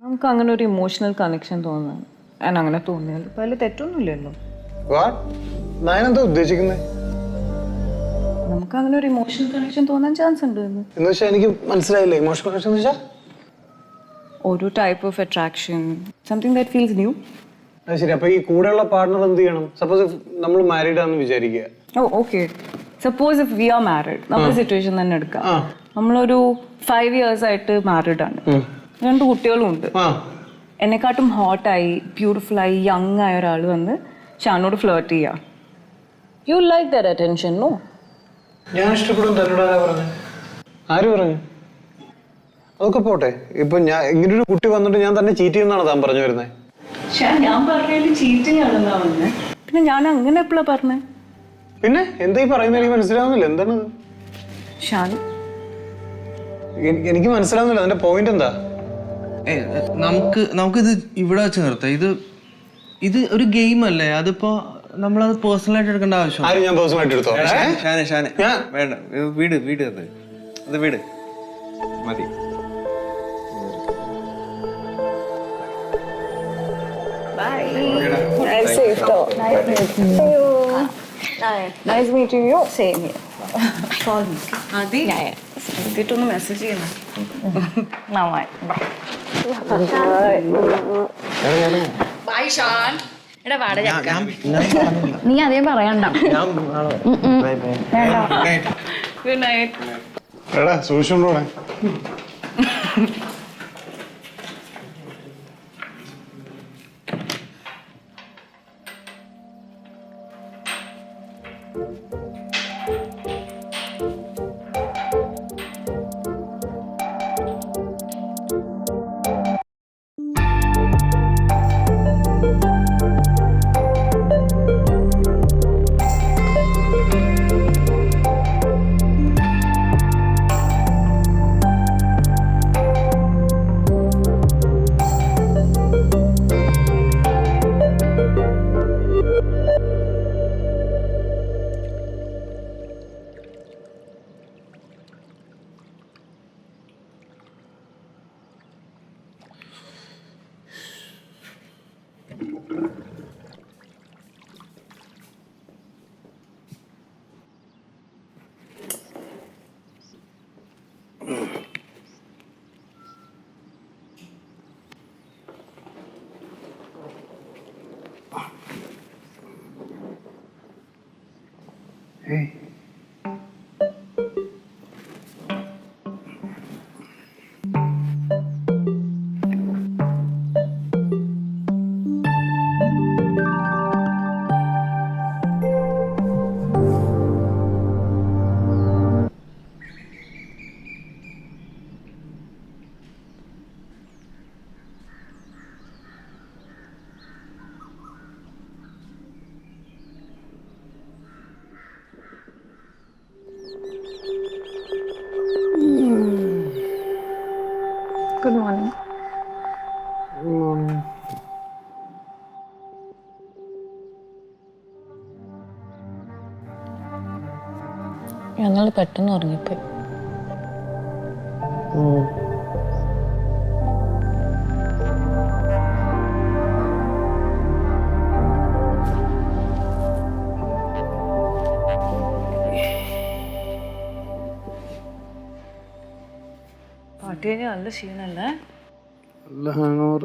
നമുക്ക് അങ്ങനെ ഒരു ഇമോഷണൽ കണക്ഷൻ തോന്നാൻ അങ്ങനെ തോന്നിയാൽ ഇപ്പം അതിൽ തെറ്റൊന്നുമില്ലല്ലോ. എന്താ ഉദ്ദേശിക്കുന്നത്? നമുക്ക് അങ്ങനെ ഒരു ഇമോഷണൽ കണക്ഷൻ തോന്നാൻ ചാൻസ് ഉണ്ട് എന്ന്. എനിക്ക് മനസ്സിലായില്ല. ഇമോഷണൽ കണക്ഷൻ എന്ന് വെച്ചാൽ ഒരു type of attraction, something that feels new. അത് ശരി. അപ്പൊ ഈ കൂടെയുള്ള പാർട്ണർ എന്ത് ചെയ്യണം? സപ്പോസ് നമ്മൾ മാരീഡ് ആണെന്ന് വിചാരിക്കുക. Oh okay, suppose if we are married, നമ്മുടെ സിറ്റുവേഷൻ തന്നെ എടുക്കാം. നമ്മളൊരു 5 years ആയിട്ട് മാരീഡ് ആണ്, 2 കുട്ടികളും ഉണ്ട്. എന്നെക്കാട്ടും ഹോട്ടായി ബ്യൂട്ടിഫുള്ളായി യങ് ആയ ഒരാൾ വന്ന് ഷാനോട് ഫ്ലേർട്ട് ചെയ്യാം. You like that attention, no? ഞാൻ ഇഷ്ടപ്പെടും. തന്നോട് ആരാ പറഞ്ഞു? ആര് പറഞ്ഞു? അതൊക്കെ പോട്ടെ. ഇപ്പൊ ഞാൻ ഇങ്ങനെ ഒരു കുട്ടി വന്നിട്ട് ഞാൻ തന്നെ ചീറ്റ് ചെയ്യുന്നതാണ് താൻ പറഞ്ഞു വരുന്നത്. ഞാൻ പറഞ്ഞതിൽ ചീറ്റിംഗ് ആണെന്നാ പറഞ്ഞത്. പിന്നെ ഞാൻ അങ്ങനെ എപ്പോഴാ പറഞ്ഞേ? പിന്നെ എന്താ ഈ പറയുന്നത്? എനിക്ക് മനസ്സിലാവുന്നില്ല. എന്താണ് ഷാൻ? എനിക്ക് മനസ്സിലാവുന്നില്ല. അതിന്റെ പോയിന്റ് എന്താ? നമുക്കിത് ഇവിടെ വെച്ച് നിർത്താം. ഇത് ഒരു ഗെയിം അല്ലേ? അതിപ്പോ നമ്മളത് പേഴ്സണൽ ആയിട്ട് എടുക്കേണ്ട ആവശ്യം. ആരും ഞാൻ പേഴ്സണൽ ആയിട്ട് എടുത്തോ? വേണ്ട, വീട് അത് വീട് മതി. Nice meeting you. Same here. Call me. Adi? Yeah. ഒന്ന് മെസ്സേജ് ചെയ്യണം. Bye, Sean. നീ അതേ പറയണ്ട. Good night. എടാ സൂക്ഷിച്ചോണ്ടോടെ. Hey. Good morning. ഞങ്ങൾ പെട്ടെന്ന് ഉറങ്ങിപ്പോയി. പാട്ട് കഴിഞ്ഞാൽ നല്ല ക്ഷീണല്ലേ? നല്ല ഹാങ് ഓവർ.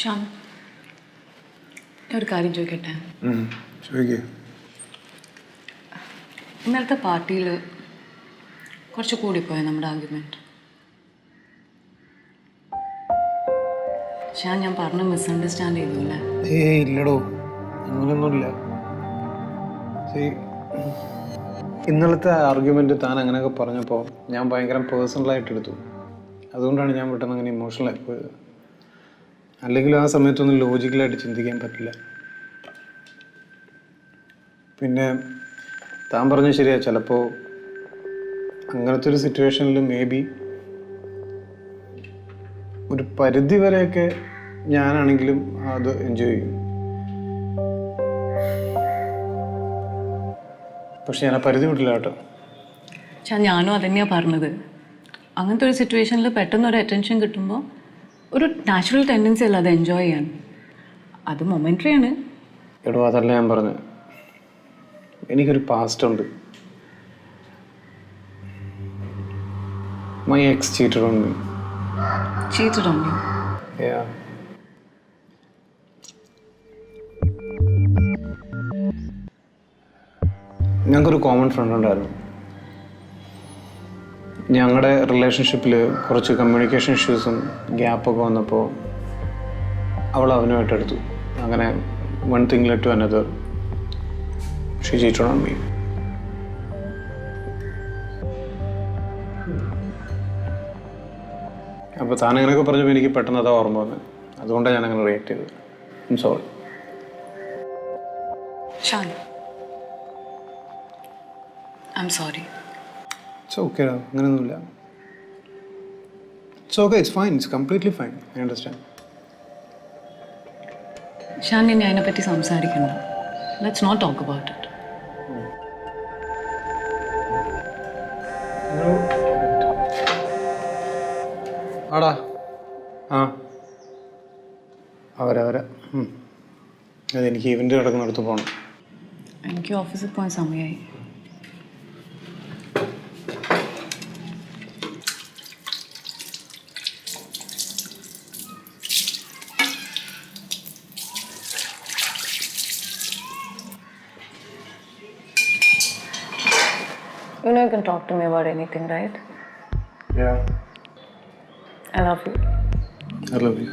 ഷാൻ, ഒരു കാര്യം ചോദിക്കട്ടെ? ചോദിക്കേ. ഇന്നലത്തെ പാർട്ടിയിൽ കുറച്ച് കൂടിപ്പോയ നമ്മുടെ ആർഗ്യുമെന്റ്. ഞാൻ പറഞ്ഞ മിസ്അണ്ടർസ്റ്റാൻഡ് ചെയ്തു അല്ലേ? ഇല്ലടോ, അങ്ങനെയൊന്നുമില്ല. ഇന്നലത്തെ ആർഗ്യുമെന്റ് താൻ അങ്ങനെയൊക്കെ പറഞ്ഞപ്പോൾ ഞാൻ ഭയങ്കര പേഴ്സണലായിട്ട് എടുത്തു. അതുകൊണ്ടാണ് ഞാൻ പെട്ടെന്ന് അങ്ങനെ ഇമോഷണലായി പോയത്. അല്ലെങ്കിൽ ആ സമയത്തൊന്നും ലോജിക്കലായിട്ട് ചിന്തിക്കാൻ പറ്റില്ല. പിന്നെ താൻ പറഞ്ഞത് ശരിയാ, ചിലപ്പോൾ അങ്ങനത്തെ ഒരു സിറ്റുവേഷനിൽ മേ ബി ഒരു പരിധി വരെയൊക്കെ ഞാനാണെങ്കിലും അത് എൻജോയ് ചെയ്യും. പക്ഷെ ഞാൻ ആ പരിധി വിട്ടില്ല കേട്ടോ. ഞാനും അതന്നെയാണ് പറഞ്ഞത്. അങ്ങനത്തെ ഒരു സിറ്റുവേഷനിൽ പെട്ടെന്ന് ഒരു അറ്റൻഷൻ കിട്ടുമ്പോൾ ഒരു നാച്ചുറൽ ടെൻഡൻസി അല്ല അത് എൻജോയ് ചെയ്യാൻ. അത് മൊമെൻ്ററി ആണ്. എടോ അതല്ല ഞാൻ പറഞ്ഞത്. എനിക്കൊരു പാസ്റ്റ് ഉണ്ട്. My X cheated on me. Cheated on you? Yeah. ഞങ്ങൾക്കൊരു കോമൺ ഫ്രണ്ട് ഉണ്ടായിരുന്നു. ഞങ്ങളുടെ റിലേഷൻഷിപ്പിൽ കുറച്ച് കമ്മ്യൂണിക്കേഷൻ ഇഷ്യൂസും ഗ്യാപ്പൊക്കെ വന്നപ്പോൾ അവൾ അവനുമായിട്ട് എടുത്തു. അങ്ങനെ one thing led to another. She cheated on me. അപ്പോൾ താൻ അങ്ങനെയൊക്കെ പറഞ്ഞപ്പോൾ എനിക്ക് പെട്ടെന്ന് അതാ ഓർമ്മ വന്നത്. അതുകൊണ്ടാണ് ഞാൻ അങ്ങനെ റിയാക്ട് ചെയ്തത്. I'm sorry. Shan, I'm sorry. It's okay. അങ്ങനെയൊന്നുമില്ല. It's okay. It's fine. It's completely fine. I understand. Shan, ഇനി അതിനെപ്പറ്റി സംസാരിക്കണം. Let's not talk about it. ആടാ. ആ അവരവരെ അതെനിക്ക് ഇവൻ്റ് കിടക്കുന്നിടത്ത് പോകണം. എനിക്ക് ഓഫീസിൽ പോകാൻ സമയമായി. You know you can talk to me about anything, right? Yeah. I love you. I love you.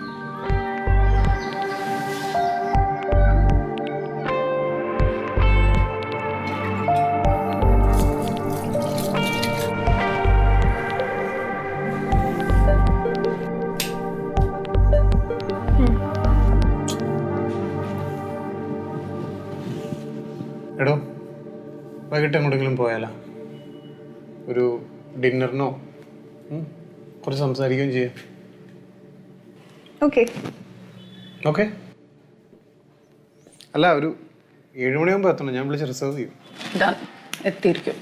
എടോ, വൈകിട്ട് എങ്ങോട്ടെങ്കിലും പോയാലോ? ഒരു ഡിന്നറിനോ? കുറച്ച് സംസാരിക്കുകയും ചെയ്യാം. ഓക്കെ. ഓക്കെ. അല്ല, ഒരു 7 മണിയാകുമ്പോൾ എത്തണം. ഞാൻ വിളിച്ച് റിസർവ് ചെയ്യും. എത്തിയിരിക്കും.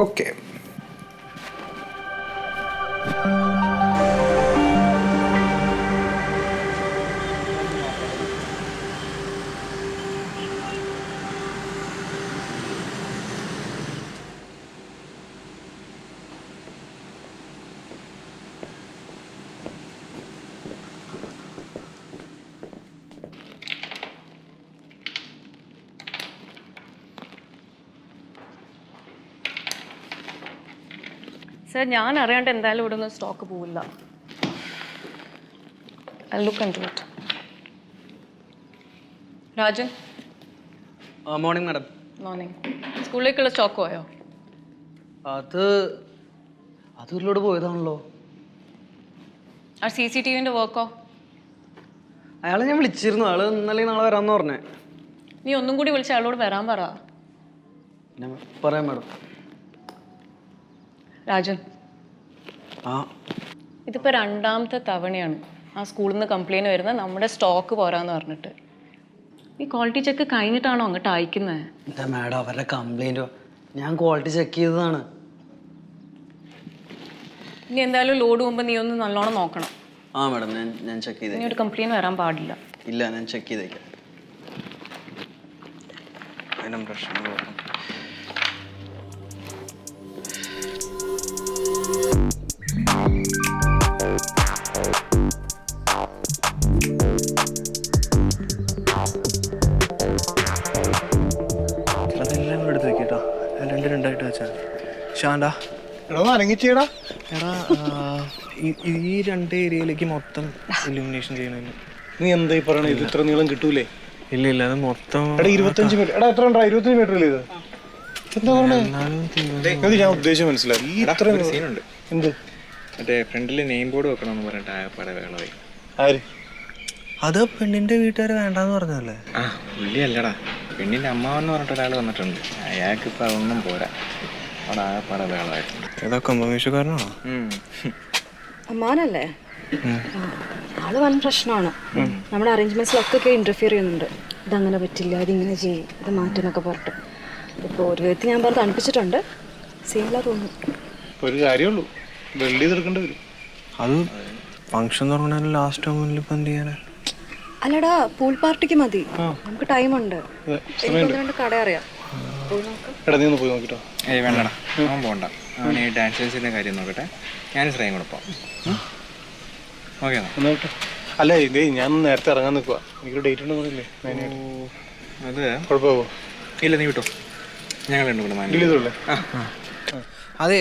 ഓക്കെ. സർ, ഞാൻ അറിയാണ്ട് എന്തായാലും ഇവിടെ നിന്ന് സ്റ്റോക്ക് പോവില്ല. I look into it. Rajan. Morning madam. Morning. സ്കൂളിലേക്കുള്ള സ്റ്റോക്ക് പോയോ? അത് ഒരുലോട് പോയതാണല്ലോ. ആ CCTVൻ്റെ വർക്കോ? അയാളെ ഞാൻ വിളിച്ചിരുന്നു. ആള് ഇന്നലെ നാളെ വരാമെന്ന് പറഞ്ഞേ. നീ ഒന്നും കൂടി വിളിച്ച് അയാളോട് വരാൻ പറ. ഞാൻ പറയാം മാഡം. രാജൻ, ആ ഇതിപ്പോൾ 2ാമത്തെ തവണയാണ് ആ സ്കൂളിൽ നിന്ന് കംപ്ലയിൻറ്റ് വരുന്നത് നമ്മുടെ സ്റ്റോക്ക് പോരാന്ന് പറഞ്ഞിട്ട്. ഈ ക്വാളിറ്റി ചെക്ക് കഴിഞ്ഞിട്ടാണോ അങ്ങോട്ട് അയക്കുന്നത്? എന്താ മാഡം അവരുടെ കംപ്ലൈൻറ്റോ? ഞാൻ ക്വാളിറ്റി ചെക്ക് ചെയ്തതാണ്. ഇനി എന്തായാലും ലോഡ് പോകുമ്പോൾ നീ ഒന്ന് നല്ലോണം നോക്കണം. ആ മാഡം, ഞാൻ ചെക്ക് ചെയ്തേ. ഇനി ഒരു കംപ്ലയിൻറ്റ് വരാൻ പാടില്ല. ഇല്ല, ഞാൻ ചെക്ക് ചെയ്തേക്കാം. അതിനും പ്രശ്നങ്ങൾ അതെല്ലാം എടുത്ത് വെക്കട്ടോ. രണ്ടായിട്ട് വെച്ചാൽ ഷാണ്ടാ. എടോ, അരങ്ങിച്ചേടാ. എടാ, ഈ 2 ഏരിയയിലേക്ക് മൊത്തം ഇലുമിനേഷൻ ചെയ്യണല്ലോ. നീ എന്താ ഈ പറയണേ? ഇത് ഇത്ര നീളം കിട്ടൂലേ? ഇല്ല, അത് മൊത്തം 25 മീറ്റർ. എടാ, എത്ര ഉണ്ടാ? 25 മീറ്റർ അല്ലേ ഇത്? എന്താ പറഞ്ഞേ? ഞാൻ ഉദ്ദേശം മനസ്സിലായി. ഈ ഇത്ര സീനുണ്ട്. എന്ത്? മറ്റേ ഫ്രണ്ടിൽ നെയിം ബോർഡ് വെക്കണമെന്ന് പറഞ്ഞിട്ട് ആയപ്പാടെ വേളമായി. ആര്? അത് പെണ്ണിന്റെ വീട്ടുകാർ വേണ്ടാന്ന് പറഞ്ഞല്ലേ? പുള്ളി അല്ലടാ, പെണ്ണിന്റെ അമ്മാവെന്ന് പറഞ്ഞിട്ട് ഒരാൾ വന്നിട്ടുണ്ട്. അയാൾക്ക് ഇപ്പൊ അതൊന്നും പോരാ. അവിടെ ആകപ്പാടെ വേളമായിട്ടുണ്ട്. ഏതാ കമ്പമേഷക്കാരനാണോ? അമ്മാനല്ലേ? ആള് വൻ പ്രശ്നമാണ്. നമ്മുടെ അറേഞ്ച്മെന്റ്സിലൊക്കെ ഇന്റർഫിയർ ചെയ്യുന്നുണ്ട്. ഇതങ്ങനെ പറ്റില്ല, ഇതിങ്ങനെ ചെയ്യും, ഇത് മാറ്റുന്നൊക്കെ പറഞ്ഞിട്ട്. ഇപ്പോൾ ഒരു വിധത്തിൽ ഞാൻ പറഞ്ഞ് തണുപ്പിച്ചിട്ടുണ്ട്. സീനില്ല തോന്നുന്നു. ഒരു കാര്യമുള്ളൂ, വെള്ളി തീർക്കേണ്ടി വരും. അത് ഫംഗ്ഷൻ തുടങ്ങണ ലാസ്റ്റ് മൊമെന്റിൽ ഇപ്പം എന്ത് ചെയ്യാനാ? അല്ലടാ, പൂൾ പാർട്ടിക്ക് മതി, നമുക്ക് ടൈമുണ്ട്. എനിക്ക് രണ്ട് കട അറിയാം, പോയി നോക്കാം. എടാ നീ ഒന്ന് പോയി നോക്കിട്ടോ. ഏയ് വേണ്ടടാ, അവൻ പോകണ്ട. അവൻ ഈ ഡാൻസേഴ്സിൻ്റെ കാര്യം നോക്കട്ടെ, ഞാനും ശ്രേയം കൂടെ പോവാം. ഓക്കെ എന്നാ. അല്ല ഇതേ ഞാൻ നേരത്തെ ഇറങ്ങാൻ നിൽക്കുക, എനിക്കൊരു ഡേറ്റ് ഉണ്ടെന്ന് പറയില്ലേ? അത് കുഴപ്പമാവോ? ഇല്ല, നീ വിട്ടോ, ഞങ്ങൾ രണ്ടും കൂടെ മാനേജ് ഇല്ലേ? അതെ,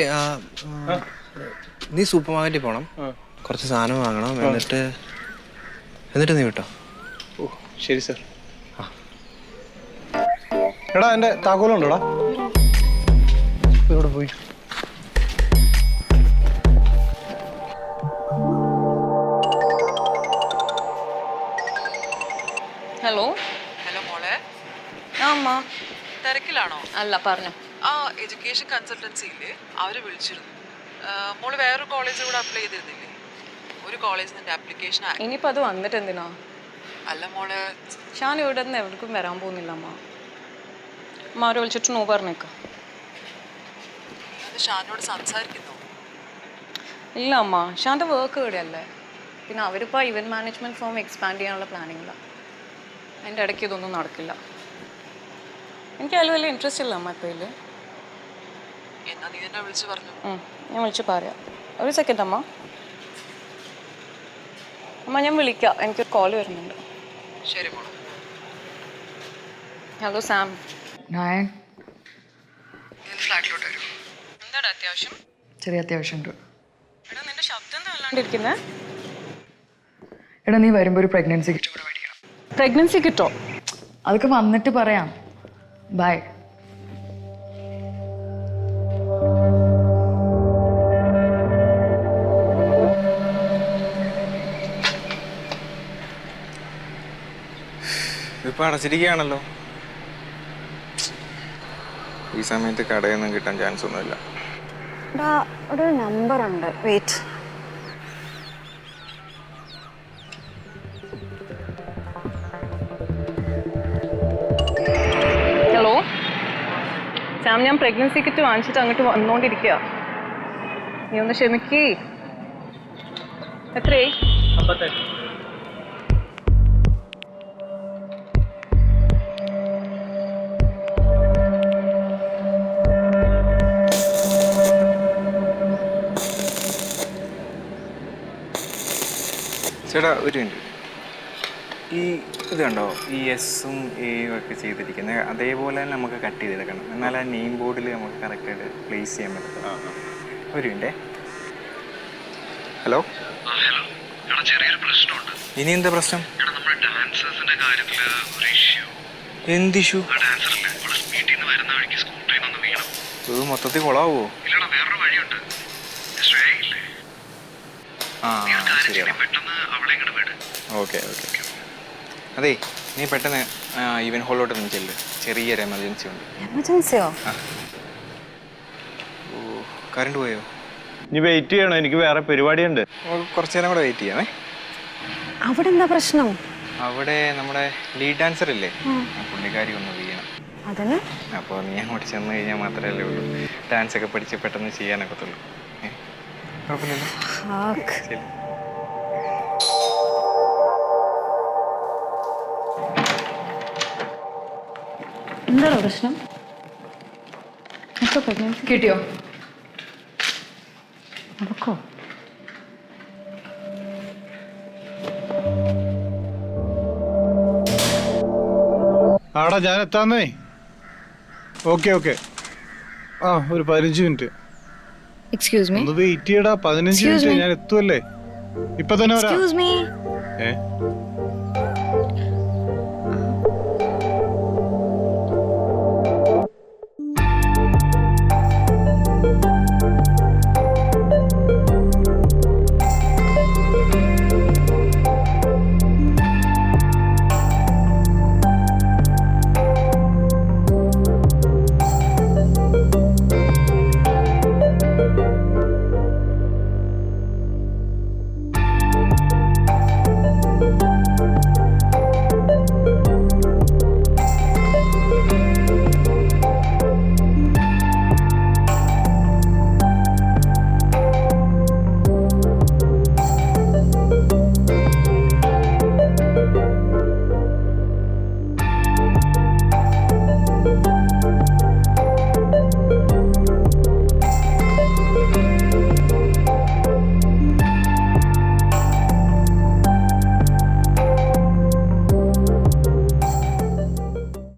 നീ സൂപ്പർ മാർക്കറ്റിൽ പോകണം, കുറച്ച് സാധനം വാങ്ങണം, എന്നിട്ട് നീ വിട്ടോ. ഓ ശരി സാർ. എടാ എൻ്റെ താക്കോലുണ്ടോടാ? ഇവിടെ പോയി. ഹലോ. ഹലോ മോളെ, ആ അമ്മ. തിരക്കിലാണോ? അല്ല, പറഞ്ഞു. ആ എഡ്യൂക്കേഷൻ കൺസൾട്ടൻസിയില്ലേ, അവര് വിളിച്ചിരുന്നു. മോള് വേറൊരു കോളേജിൽ കൂടെ അപ്ലൈ ചെയ്തിരുന്നില്ലേ? ഒരു കോളേജിൽ നിന്റെ ആപ്ലിക്കേഷൻ ഇനിയിപ്പോൾ അത് വന്നിട്ട് എന്തിനാ? അല്ല മോളെ, ഷാൻ ഇവിടെ നിന്ന് എവിടേക്കും വരാൻ പോകുന്നില്ല അമ്മ. അമ്മ അവരെ വിളിച്ചിട്ട് നോ പറഞ്ഞേക്കാം. അത് ഷാനോട് സംസാരിക്കുന്നു. ഇല്ല അമ്മ, ഷാൻ്റെ വർക്ക് ഇവിടെയല്ലേ. പിന്നെ അവരിപ്പോൾ ഇവൻറ്റ് മാനേജ്മെൻറ്റ് ഫോം എക്സ്പാൻഡ് ചെയ്യാനുള്ള പ്ലാനിങ്ങിലാണ്. അതിൻ്റെ ഇടയ്ക്ക് ഇതൊന്നും നടക്കില്ല. എനിക്ക് അതിൽ വലിയ ഇൻട്രസ്റ്റ് ഇല്ല അമ്മ ഇപ്പോൾ ഇതിൽ. എന്നാ നീ എന്നെ വിളിച്ച് പറഞ്ഞു. ഞാൻ വിളിച്ച് പറയാം. ഒരു സെക്കൻഡ് അമ്മ. അമ്മ ഞാൻ വിളിക്കാം, എനിക്കൊരു കോൾ വരുന്നുണ്ട്. ശരി മോളെ. Hello Sam. ഞാൻ ഫ്ലാറ്റിലോട്ട് വരും. എന്താടാ അത്യാവശ്യം? ചെറിയ അത്യാവശ്യമുണ്ട്. എടാ നിന്റെ ശബ്ദം എന്താ വല്ലാണ്ടിരിക്കുന്നേ? എടാ നീ വരുമ്പോൾ ഒരു പ്രഗ്നൻസി കിറ്റ് കൂടെ മേടിക്കണം. പ്രഗ്നൻസി കിട്ടോ? അതൊക്കെ വന്നിട്ട് പറയാം. ബൈ. ഇപ്പം അടച്ചിരിക്കുകയാണല്ലോ. ഈ സമയത്ത് കടയിൽ നിന്നും കിട്ടാൻ ചാൻസ് ഒന്നുമില്ല. ഒരു നമ്പർ ഉണ്ട്, വെയിറ്റ്. ഹലോ സാം, ഞാൻ പ്രഗ്നൻസി കിറ്റ് വാങ്ങിച്ചിട്ട് അങ്ങോട്ട് വന്നുകൊണ്ടിരിക്കുക. നീ ഒന്ന് ക്ഷമിക്കേ. എത്രയായി? ചേട്ടാ ഒരു മിനിറ്റ്, ഈ ഇത് കണ്ടോ, ഈ എസും എയും ഒക്കെ ചെയ്തിരിക്കുന്നത് അതേപോലെ തന്നെ നമുക്ക് കട്ട് ചെയ്തെടുക്കണം, എന്നാൽ ആ നെയിം ബോർഡിൽ നമുക്ക് കറക്റ്റായിട്ട് പ്ലേസ് ചെയ്യാൻ പറ്റും. ഒരു മിനിറ്റേ. ഹലോ. ഇനി എന്താ പ്രശ്നം? എന്ത് ഇഷ്യൂ? ഇത് മൊത്തത്തിൽ കൊളാവോ? ആ ശരിയാണ്. Okay okay. അതെ, നീ പെട്ടെന്ന് ഈവൻ ഹോളിലോട്ട് ഒന്ന് ചെല്ല്, ചെറിയൊരു എമർജൻസി ഉണ്ട്. എമർജൻസിയോ? ഓ, കറണ്ട് പോയോ? ഇനി വെയിറ്റ് ചെയ്യണോ? എനിക്ക് വേറെ പരിപാടിയുണ്ട്. കുറച്ച് നേരം കൂടെ വെയിറ്റ് ചെയ്യാമേ. അവിടെ എന്താ പ്രശ്നം? അവിടെ നമ്മുടെ ലീഡ് ഡാൻസർ ഇല്ലേ, പുള്ളിക്കാരി ഒന്ന് വീണം. അതിന് അപ്പോൾ നീ അങ്ങോട്ട് ചെന്ന് കഴിഞ്ഞാൽ മാത്രമല്ലേ ഉള്ളൂ ഡാൻസ് ഒക്കെ പഠിച്ച് പെട്ടെന്ന് ചെയ്യാനൊക്കത്തുള്ളൂ. കുഴപ്പമില്ലല്ലോ. ശരി. എന്താണോ പ്രശ്നം? ഇപ്പോൾ പ്രഗ്നൻസി കിട്ടിയോ? നടക്കോ? ആടാ ഞാൻ എത്താന്നേ. Okay okay. ആ ഒരു 15 മിനിറ്റ്. Excuse me. ഒന്ന് വെയിറ്റ് ചെയ്യടാ, 15 മിനിറ്റ് ഞാൻ എത്തുമല്ലേ. ഇപ്പൊ തന്നെ വരാം. Excuse me. ഏ